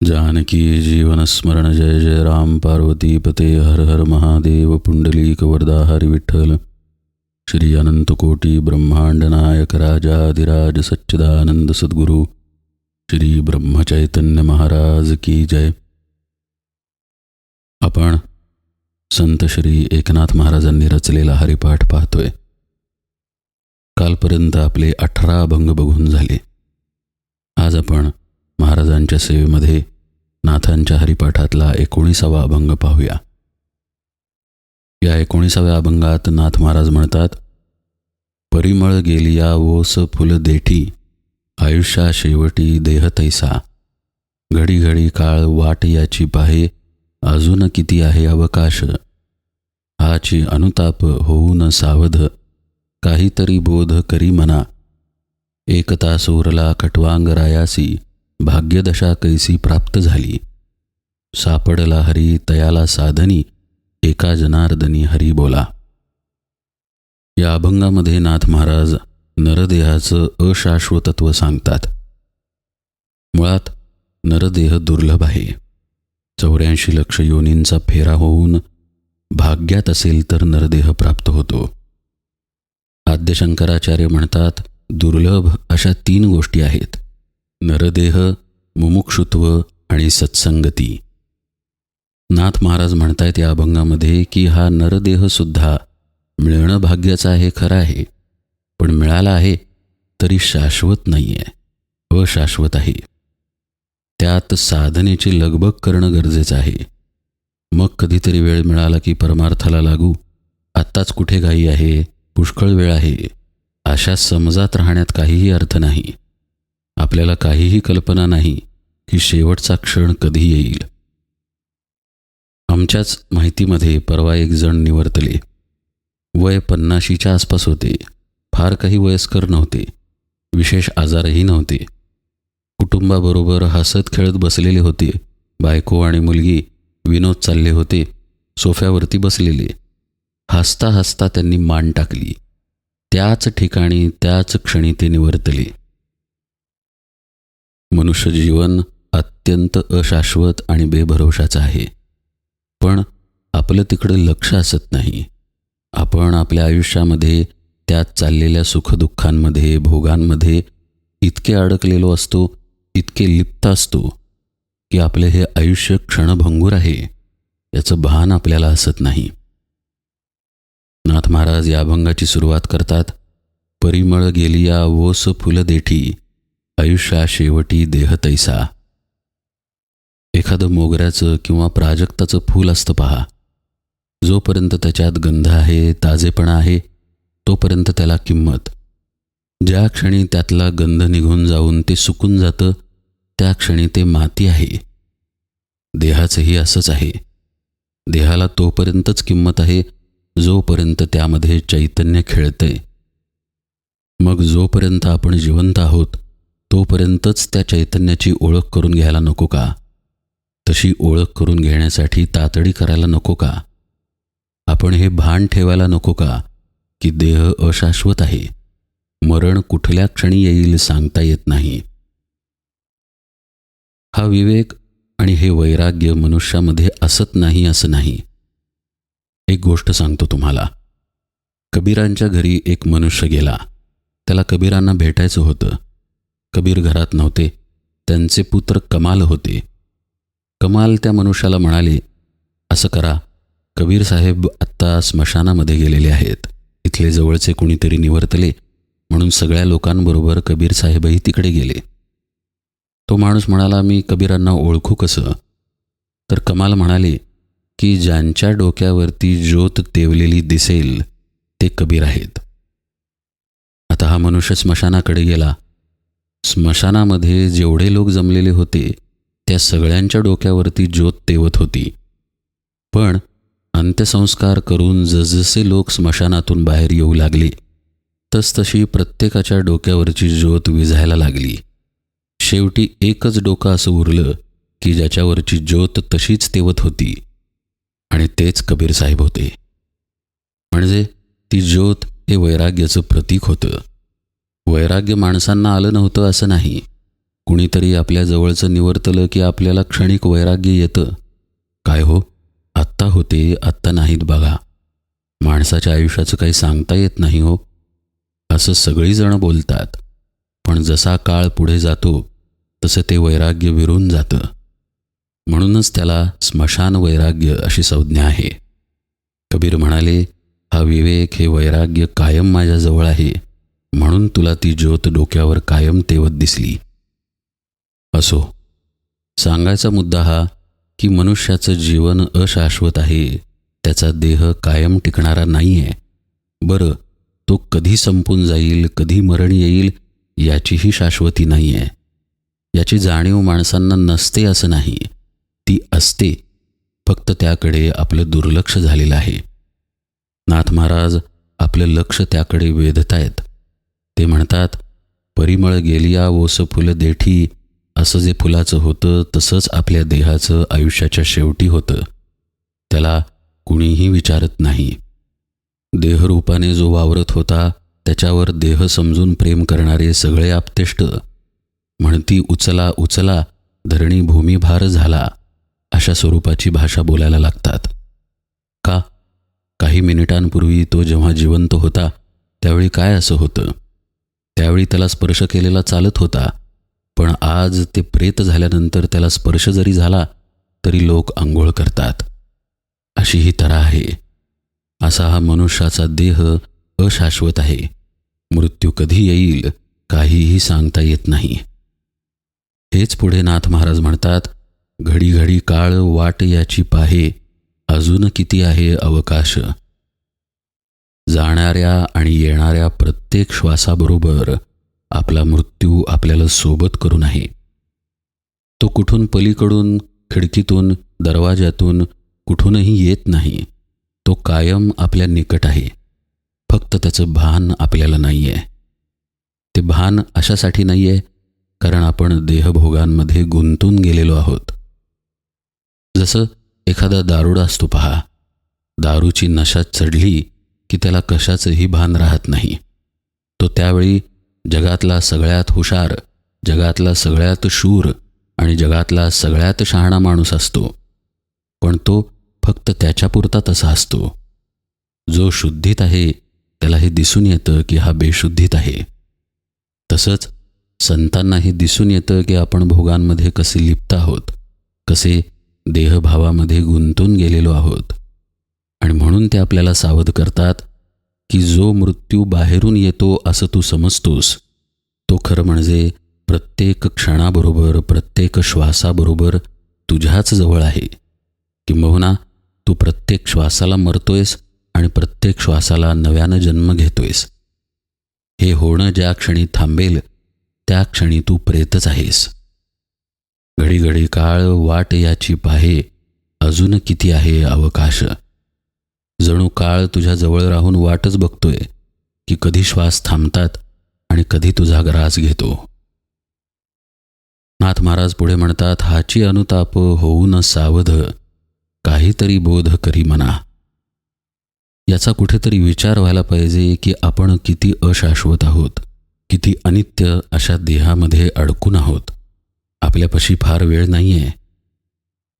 जानकी जीवन स्मरण जय जय राम पार्वती पते हर हर महादेव पुंडलीक वरदा हरि विठ्ठल श्री अनंतकोटी ब्रह्मांड नायक राजाधिराज सच्चिदानंद सद्गुरु श्री ब्रह्मचैतन्य महाराज की जय. आपण संत श्री एकनाथ महाराजांनी रचलेला हरिपाठ पाहतोय. कालपर्यंत आपले 18 अभंग बघून झाले. आज आपण महाराजांच्या सेवेमध्ये नाथांच्या हरिपाठातला 19वा अभंग पाहूया. या 19व्या अभंगात नाथ महाराज म्हणतात, परिमळ गेलिया ओस फुल देठी, आयुष्या शेवटी देह तैसा. घडी घडी काळ वाट याची पाहे, अजून किती आहे अवकाश. हाची अनुताप होऊन सावध, काहीतरी बोध करी मना. एकता सोरला खटवांग रायासी, भाग्यदशा कैसी प्राप्त झाली. सापडला हरी तयाला साधनी, एका जनार्दनी हरी बोला. या अभंगामध्ये नाथ महाराज नरदेहाचं अशाश्वतत्व सांगतात. मुळात नरदेह दुर्लभ आहे. 84 लक्ष योनींचा फेरा होऊन भाग्यात असेल तर नरदेह प्राप्त होतो. आद्यशंकराचार्य म्हणतात, दुर्लभ अशा 3 गोष्टी आहेत: नरदेह, मुमुक्षुत्व आणि सत्संगती. नाथ महाराज म्हणतायत या अभंगामध्ये की हा नरदेहसुद्धा मिळणं भाग्याचं आहे, खरं आहे, पण मिळाला आहे तरी शाश्वत नाही आहे, अशाश्वत आहे. त्यात साधनेची लगबग करणं गरजेचं आहे. मग कधीतरी वेळ मिळाला की परमार्थाला लागू. आत्ताच कुठे घाई आहे, पुष्कळ वेळ आहे, अशा समजात राहण्यात काहीही अर्थ नाही. आपल्याला काहीही कल्पना नाही की शेवटचा क्षण कधी येईल. आमच्याच माहितीमध्ये परवा एक जण निवर्तले. वय 50च्या आसपास होते. फार काही वयस्कर नव्हते. विशेष आजारही नव्हते. कुटुंबाबरोबर हसत खेळत बसलेले होते. बायको आणि मुलगी विनोद चालले होते. सोफ्यावरती बसलेले. हसता हसता त्यांनी मान टाकली. त्याच ठिकाणी त्याच क्षणी ते निवर्तले. मनुष्य जीवन अत्यंत अशाश्वत आणि बेभरवशाचं आहे. पण आपलं तिकडं लक्ष असत नाही. आपण आपल्या आयुष्यामध्ये त्यात चाललेल्या सुखदुःखांमध्ये, भोगांमध्ये इतके अडकलेलो असतो, इतके लिप्त असतो की आपले हे आयुष्य क्षणभंगूर आहे याचं भान आपल्याला असत नाही. नाथ महाराज या अभंगाची सुरुवात करतात, परिमळ गेलिया ओस फुल देठी, आयुष्या शेवटी देह तैसा. एखादं मोगऱ्याचं किंवा प्राजक्ताचं फूल असतं पहा. जोपर्यंत त्याच्यात गंध आहे, ताजेपणा आहे, तोपर्यंत त्याला किंमत. ज्या क्षणी त्यातला गंध निघून जाऊन ते सुकून जातं, त्या क्षणी ते माती आहे. देहाचंही असंच आहे. देहाला तोपर्यंतच किंमत आहे जोपर्यंत त्यामध्ये चैतन्य खेळतंय. मग जोपर्यंत आपण जिवंत आहोत तोपर्यंतच त्या चैतन्याची ओळख करून घ्यायला नको का? तशी ओळख करून घेण्यासाठी तातडी करायला नको का? आपण हे भान ठेवायला नको का की देह अशाश्वत आहे, मरण कुठल्या क्षणी येईल सांगता येत नाही. हा विवेक आणि हे वैराग्य मनुष्यामध्ये असत नाही असं नाही. एक गोष्ट सांगतो तुम्हाला. कबीरांच्या घरी एक मनुष्य गेला. त्याला कबीरांना भेटायचं होतं. कबीर घरात नव्हते. त्यांचे पुत्र कमाल होते. कमाल त्या मनुष्याला म्हणाले, असं करा, कबीर साहेब आत्ता स्मशानामध्ये गेलेले आहेत. इथले जवळचे कुणीतरी निवर्तले म्हणून सगळ्या लोकांबरोबर कबीर साहेबही तिकडे गेले. तो माणूस म्हणाला, मी कबीरांना ओळखू कसं? तर कमाल म्हणाले की ज्यांच्या डोक्यावरती ज्योत तेवलेली दिसेल ते कबीर आहेत. आता हा मनुष्य स्मशानाकडे गेला. स्मशानामध्ये जेवढे लोक जमलेले होते त्या सगळ्यांच्या डोक्यावरती ज्योत तेवत होती. पण अंत्यसंस्कार करून जसजसे लोक स्मशानातून बाहेर येऊ लागले तसतशी प्रत्येकाच्या डोक्यावरची ज्योत विझायला लागली. शेवटी एकच डोकं असं उरलं की ज्याच्यावरची ज्योत तशीच तेवत होती, आणि तेच कबीर साहेब होते. म्हणजे ती ज्योत हे वैराग्याचं प्रतीक होतं. वैराग्य माणसांना आलं नव्हतं असं नाही, कुणीतरी आपल्या जवळचं निवर्तलं की आपल्याला क्षणिक वैराग्य येतं. काय हो, आत्ता होते, आत्ता नाहीत बघा. माणसाच्या आयुष्याचं काही सांगता येत नाही हो, असं सगळीजणं बोलतात. पण जसा काळ पुढे जातो तसं ते वैराग्य विरून जातं. म्हणूनच त्याला स्मशान वैराग्य अशी संज्ञा आहे. कबीर म्हणाले, हा विवेक, हे वैराग्य कायम माझ्याजवळ आहे, म्हणून तुला ती ज्योत डोक्यावर कायम तेवत दिसली. असो, सांगायचा मुद्दा हा की मनुष्याचं जीवन अशाश्वत आहे. त्याचा देह कायम टिकणारा नाही आहे. बरं, तो कधी संपून जाईल, कधी मरण येईल याचीही शाश्वती नाही आहे. याची जाणीव माणसांना नसते असं नाही, ती असते, फक्त त्याकडे आपलं दुर्लक्ष झालेलं आहे. नाथ महाराज आपलं लक्ष त्याकडे वेधतायत. ते म्हणतात, परिमळ गेलिया ओस फुल देठी, असं जे फुलाचं होतं तसंच आपल्या देहाचं आयुष्याच्या शेवटी होतं. त्याला कुणीही विचारत नाही. देहरूपाने जो वावरत होता त्याच्यावर देह समजून प्रेम करणारे सगळे आपतेष्ट म्हणती, उचला उचला धरणी भूमिभार झाला, अशा स्वरूपाची भाषा बोलायला लागतात. का? काही मिनिटांपूर्वी तो जेव्हा जिवंत होता त्यावेळी काय असं होतं? त्यावेळी त्याला स्पर्श केलेला चालत होता, पण आज ते प्रेत झाल्यानंतर त्याला स्पर्श जरी झाला तरी लोक अंघोळ करतात. अशी ही तऱ्हा आहे. असा हा मनुष्याचा देह अशाश्वत आहे. मृत्यू कधी येईल काहीही सांगता येत नाही. हेच पुढे नाथ महाराज म्हणतात, घडी घडी काळ वाट याची पाहे, अजून किती आहे अवकाश. जाणाऱ्या आणि येणाऱ्या प्रत्येक श्वासाबरोबर आपला मृत्यू आपल्याला सोबत करून आहे. तो कुठून पलीकडून, खिडकीतून, दरवाज्यातून, कुठूनही येत नाही. तो कायम आपल्या निकट आहे. फक्त त्याचं भान आपल्याला नाही आहे. ते भान अशासाठी नाही आहे कारण आपण देहभोगांमध्ये गुंतून गेलेलो आहोत. जसं एखादा दारुडा असतो पहा, दारूची नशा चढली की त्याला कशाचंही भान राहत नाही. तो त्यावेळी जगातला सगळ्यात हुशार, जगातला सगळ्यात शूर आणि जगातला सगळ्यात शहाणा माणूस असतो. पण तो फक्त त्याच्यापुरता तसा असतो. जो शुद्धीत आहे त्याला हे दिसून येतं की हा बेशुद्धीत आहे. तसंच संतांनाही दिसून येतं की आपण भोगांमध्ये कसे लिप्त आहोत, कसे देहभावामध्ये गुंतून गेलेलो आहोत. आणि म्हणून ते आपल्याला सावध करतात की जो मृत्यू बाहेरून येतो असं तू समजतोस, तो खरं म्हणजे प्रत्येक क्षणाबरोबर, प्रत्येक श्वासाबरोबर तुझ्याच जवळ आहे. किंबहुना तू प्रत्येक श्वासाला मरतोयस आणि प्रत्येक श्वासाला नव्यानं जन्म घेतोयस. हे होणं ज्या क्षणी थांबेल त्या क्षणी तू प्रेतच आहेस. घडी घडी काळ वाट याची पाहे, अजून किती आहे अवकाश. जणू काळ तुझ्या जवळ राहून वाटच बघतोय की कधी श्वास थांबतात आणि कधी तुझा ग्रास घेतो. नाथ महाराज पुढे म्हणतात, हाची अनुताप होऊ न सावध, काहीतरी बोध करी मना. याचा कुठेतरी विचार व्हायला पाहिजे की आपण किती अशाश्वत आहोत, किती अनित्य अशा देहामध्ये अडकून आहोत. आपल्यापाशी फार वेळ नाही आहे.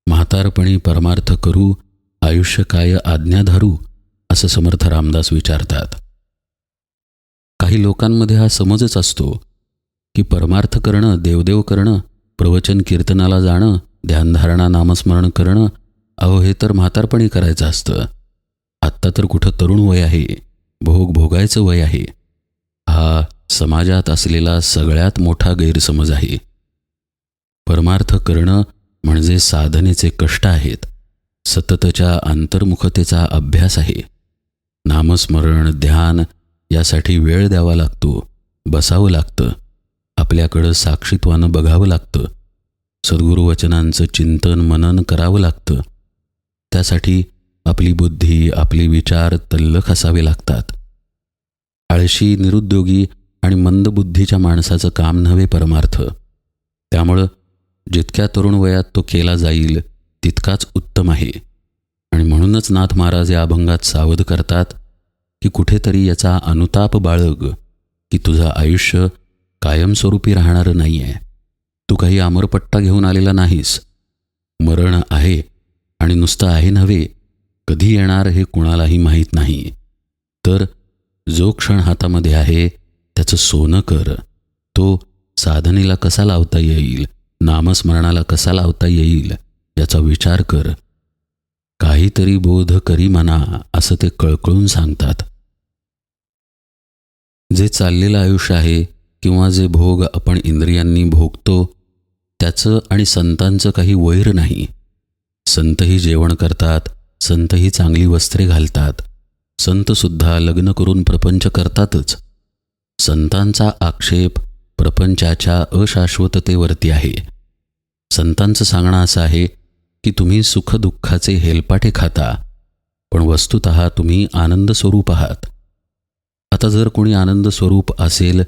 म्हातारपणी परमार्थ करू, आयुष्य काय आज्ञा धरू, असं समर्थ रामदास विचारतात. काही लोकांमध्ये हा समजच असतो की परमार्थ करणं, देवदेव करणं, प्रवचन कीर्तनाला जाणं, ध्यानधारणा नामस्मरण करणं, अहो हे तर म्हातारपणी करायचं असतं. आत्ता तर कुठं तरुण वय आहे, भोग भोगायचं वय आहे. हा समाजात असलेला सगळ्यात मोठा गैरसमज आहे. परमार्थ करणं म्हणजे साधनेचे कष्ट आहेत, सततच्या अंतर्मुखतेचा अभ्यास आहे. नामस्मरण, ध्यान यासाठी वेळ द्यावा लागतो, बसावं लागतं, आपल्याकडं साक्षीत्वानं बघावं लागतं, सद्गुरुवचनांचं चिंतन मनन करावं लागतं. त्यासाठी आपली बुद्धी, आपले विचार तल्लख असावे लागतात. आळशी, निरुद्योगी आणि मंदबुद्धीच्या माणसाचं काम नव्हे परमार्थ. त्यामुळं जितक्या तरुण वयात तो केला जाईल तितकाच उत्तम आहे. आणि म्हणूनच नाथ महाराज या अभंगात सावध करतात की कुठेतरी याचा अनुताप बाळग की तुझं आयुष्य कायमस्वरूपी राहणारं नाही आहे. तू काही अमरपट्टा घेऊन आलेला नाहीस. मरण आहे, आणि नुसतं आहे नव्हे, कधी येणार हे कुणालाही माहीत नाही. तर जो क्षण हातामध्ये आहे त्याचं सोनं कर. तो साधनेला कसा लावता येईल, नामस्मरणाला कसा लावता येईल याचा विचार कर. काहीतरी बोध करी मना, असं ते कळकळून सांगतात. जे चाललेलं आयुष्य आहे किंवा जे भोग आपण इंद्रियांनी भोगतो त्याचं आणि संतांचं काही वैर नाही. संतही जेवण करतात, संतही चांगली वस्त्रे घालतात, संतसुद्धा लग्न करून प्रपंच करतातच. संतांचा आक्षेप प्रपंचाच्या अशाश्वततेवरती आहे. संतांचं सांगणं असं आहे की तुम्ही सुखदुःखाचे हेलपाटे खाता, पण वस्तुतः तुम्ही आनंद स्वरूप आहात. आता जर कोणी आनंद स्वरूप असेल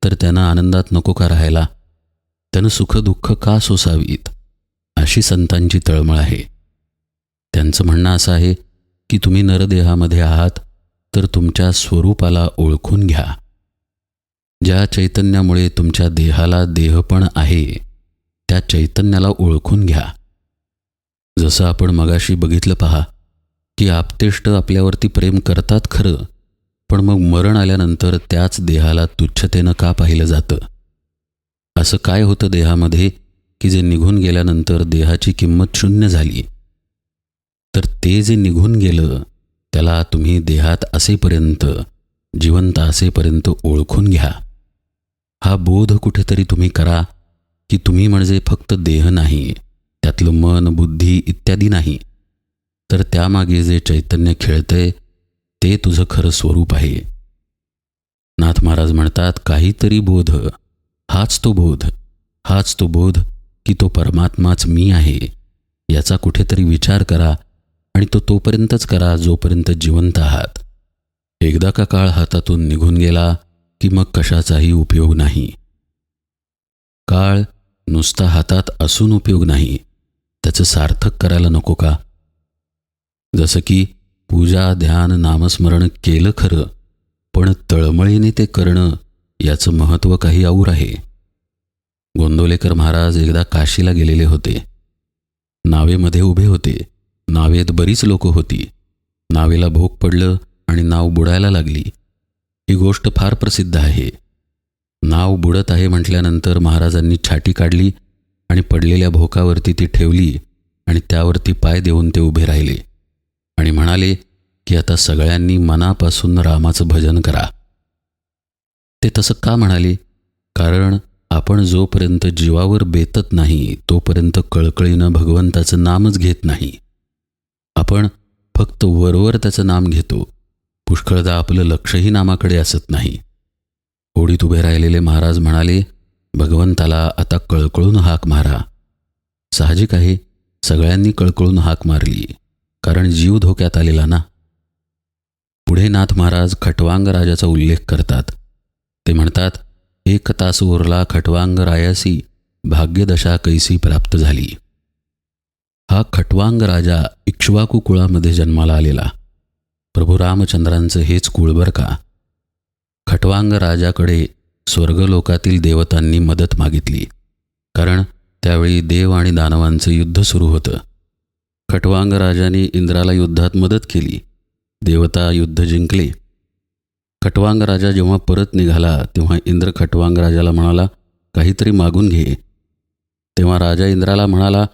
तर त्यानं आनंदात नको का राहायला? त्यानं सुखदुःख का सोसावीत? अशी संतांची तळमळ आहे. त्यांचं म्हणणं असं आहे की तुम्ही नरदेहामध्ये आहात तर तुमच्या स्वरूपाला ओळखून घ्या. ज्या चैतन्यामुळे तुमच्या देहाला देहपण आहे त्या चैतन्याला ओळखून घ्या. जसं आपण मगाशी बघितलं पहा की आप्तेष्ट आपल्यावरती प्रेम करतात खरं, पण मग मरण आल्यानंतर त्याच देहाला तुच्छतेनं का पाहिलं जातं? असं काय होतं देहामध्ये की जे निघून गेल्यानंतर देहाची किंमत शून्य झाली? तर ते जे निघून गेलं त्याला तुम्ही देहात असेपर्यंत, जिवंत असेपर्यंत ओळखून घ्या. हा बोध कुठेतरी तुम्ही करा की तुम्ही म्हणजे फक्त देह नाही, त्यातलं मन, बुद्धी इत्यादी नाही, तर त्यामागे जे चैतन्य खेळतंय ते तुझं खरं स्वरूप आहे. नाथ महाराज म्हणतात, काहीतरी बोध, हाच तो बोध, हाच तो बोध की तो परमात्माच मी आहे याचा कुठेतरी विचार करा, आणि तो तोपर्यंतच करा जोपर्यंत जिवंत आहात. एकदा का काळ हातातून निघून गेला की मग कशाचाही उपयोग नाही. काळ नुसता हातात असून उपयोग नाही, त्याचं सार्थक करायला नको का? जसं की पूजा, ध्यान, नामस्मरण केलं खरं, पण तळमळीने ते करणं याचं महत्त्व काही और आहे. गोंदवलेकर महाराज एकदा काशीला गेलेले होते. नावेमध्ये उभे होते. नावेत बरीच लोकं होती. नावेला भोग पडलं आणि नाव बुडायला लागली. ही गोष्ट फार प्रसिद्ध आहे. नाव बुडत आहे म्हटल्यानंतर महाराजांनी छाटी काढली आणि पडलेल्या भोकावरती ती ठेवली आणि त्यावरती पाय देऊन ते उभे राहिले आणि म्हणाले की आता सगळ्यांनी मनापासून रामाचं भजन करा. ते तसं का म्हणाले? कारण आपण जोपर्यंत जीवावर बेतत नाही तोपर्यंत कळकळीनं भगवंताचं नामच घेत नाही. आपण फक्त वरवर त्याचं नाम घेतो. पुष्कळदा आपलं लक्षही नामाकडे असत नाही. होडीत उभे राहिलेले महाराज म्हणाले, भगवंताला आता कळकळून हाक मारा. साहजिक आहे, सगळ्यांनी कळकळून हाक मारली, कारण जीव धोक्यात आलेला ना. पुढे नाथ महाराज खटवांग राजाचा उल्लेख करतात. ते म्हणतात, 1 तास उरला खटवांग रायासी, भाग्यदशा कैसी प्राप्त झाली. हा खटवांग राजा इक्ष्वाकू कुळामध्ये जन्माला आलेला. प्रभू रामचंद्रांचं हेच कुळ बरं का. खटवांग राजाकडे स्वर्गलोकातील देवतांनी मदत मागितली, कारण त्यावेळी देव आणि दानवांचं युद्ध सुरू होतं. खटवांग राजाने इंद्राला युद्धात मदत केली. देवता युद्ध जिंकले. खटवांग राजा जेव्हा परत निघाला तेव्हा इंद्र खटवांग राजाला म्हणाला, काहीतरी मागून घे. तेव्हा राजा इंद्राला म्हणाला,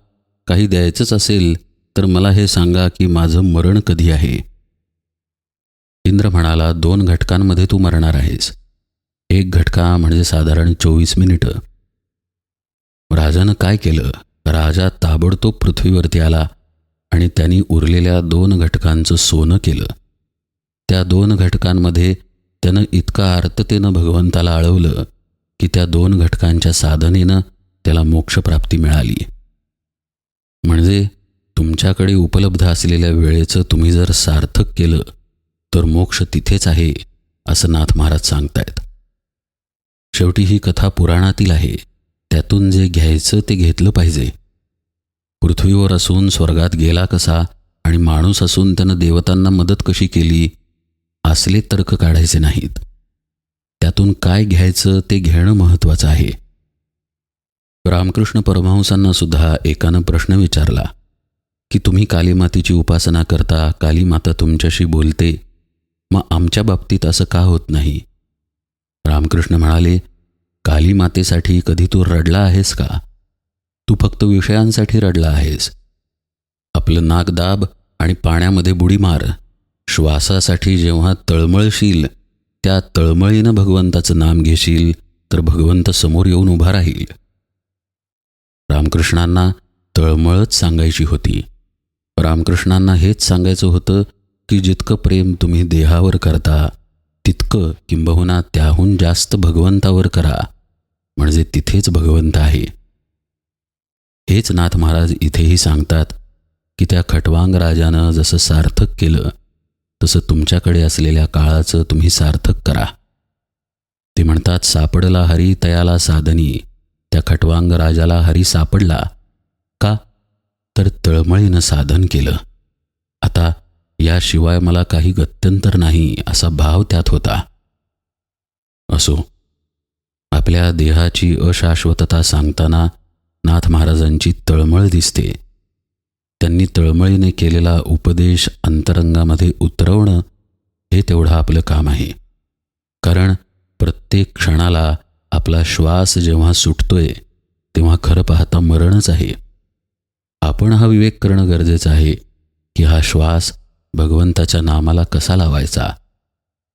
काही द्यायचंच असेल तर मला हे सांगा की माझं मरण कधी आहे. इंद्र म्हणाला, 2 घटकांमध्ये तू मरणार आहेस. 1 घटका म्हणजे साधारण 24 मिनिटं. राजानं काय केलं? राजा ताबडतोब पृथ्वीवरती आला आणि त्यांनी उरलेल्या 2 घटकांचं सोनं केलं. त्या 2 घटकांमध्ये त्यानं इतका आर्ततेनं भगवंताला आळवलं की त्या 2 घटकांच्या साधनेनं त्याला मोक्षप्राप्ती मिळाली. म्हणजे तुमच्याकडे उपलब्ध असलेल्या वेळेचं तुम्ही जर सार्थक केलं तर मोक्ष तिथेच आहे, असं नाथ महाराज सांगतायत. शेवटी ही कथा पुराणातील आहे. त्यातून जे घ्यायचं ते घेतलं पाहिजे. पृथ्वीवर असून स्वर्गात गेला कसा आणि माणूस असून त्यानं देवतांना मदत कशी केली, असले तर्क काढायचे नाहीत. त्यातून काय घ्यायचं ते घेणं महत्त्वाचं आहे. रामकृष्ण परमहंसांना सुद्धा एकानं प्रश्न विचारला की तुम्ही कालीमातेची उपासना करता, कालीमाता तुमच्याशी बोलते, मग आमच्या बाबतीत असं का होत नाही? रामकृष्ण म्हणाले, कालीमातेसाठी कधी तू रडला आहेस का? तू फक्त विषयांसाठी रडला आहेस. आपलं नाक दाब आणि पाण्यामध्ये बुडी मार. श्वासासाठी जेव्हा तळमळशील, त्या तळमळीनं भगवंताचं नाम घेशील तर भगवंत समोर येऊन उभा राहील. रामकृष्णांना तळमळच सांगायची होती. रामकृष्णांना हेच सांगायचं होतं की जितकं प्रेम तुम्ही देहावर करता, तितकं किंबहुना त्याहून जास्त भगवंतावर करा, म्हणजे तिथेच भगवंत आहे. हेच नाथ महाराज इथेही सांगतात की त्या खटवांग राजानं जसं सार्थक केलं, तसं तुमच्याकडे असलेल्या काळाचं तुम्ही सार्थक करा. ते म्हणतात, सापडला हरी तयाला साधनी. त्या खटवांग राजाला हरी सापडला का? तर तळमळीनं साधन केलं. आता याशिवाय मला काही गत्यंतर नाही, असा भाव त्यात होता. असो, आपल्या देहाची अशाश्वतता सांगताना नाथ महाराजांची तळमळ दिसते. त्यांनी तळमळीने केलेला उपदेश अंतरंगामध्ये उतरवणं हे तेवढं आपलं काम आहे. कारण प्रत्येक क्षणाला आपला श्वास जेव्हा सुटतोय तेव्हा खरं पाहता मरणच आहे. आपण हा विवेक करणं गरजेचं आहे की हा श्वास भगवंताच्या नामाला कसा लावायचा,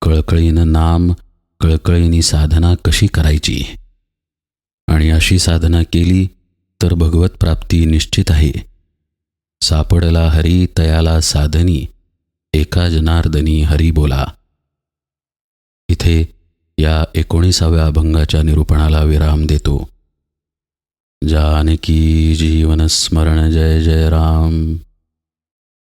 कळकळीनं नाम, कळकळीनी साधना कशी करायची. आणि अशी साधना केली तर भगवत प्राप्ती निश्चित आहे. सापडला हरी तयाला साधनी, एका जनार्दनी हरी बोला. इथे या 19व्या अभंगाच्या निरूपणाला विराम देतो. जानकी जीवन स्मरण जय जय राम.